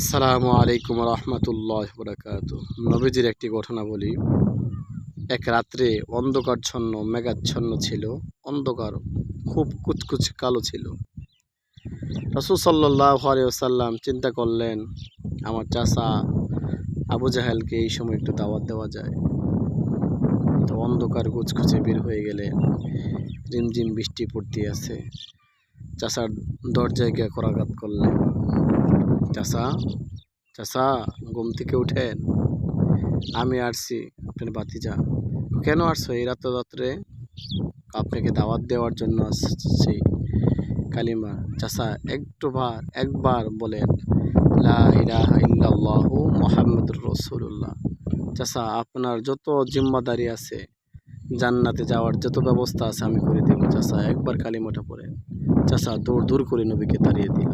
আসসালামু আলাইকুম রহমতুল্লাহ বরকাত। নবীজির একটি ঘটনা বলি। এক রাত্রে অন্ধকারচ্ছন্ন মেঘাচ্ছন্ন ছিল। অন্ধকার খুব কুচকুচে কালো ছিল। রাসূল সাল্লাল্লাহু আলাইহি ওয়াসাল্লাম চিন্তা করলেন, আমার চাচা আবু জাহেলকে এই সময় একটু দাওয়াত দেওয়া যায়। তো অন্ধকার কুচকুচে বের হয়ে গেলে রিমঝিম বৃষ্টি পড়তে আছে। চাচার দরজায় গিয়ে করাঘাত করলেন, চাচা চাচা ঘুম থেকে উঠেন, আমি আসছি আপনার ভাতিজা। কেন আসছো এই রাত্রে? আপনাকে দাওয়াত দেওয়ার জন্য আসছি। কালিমা। চাচা একবার বলেন, লা ইলাহা ইল্লাল্লাহু মুহাম্মাদুর রাসূলুল্লাহ। চাচা, আপনার যত জিম্মাদারি আছে, জান্নাতে যাওয়ার যত ব্যবস্থা আছে আমি করে দেব। চাচা একবার কালিমাটা পড়েন। চাচা দৌড় করে নবীকে তাড়িয়ে দিল।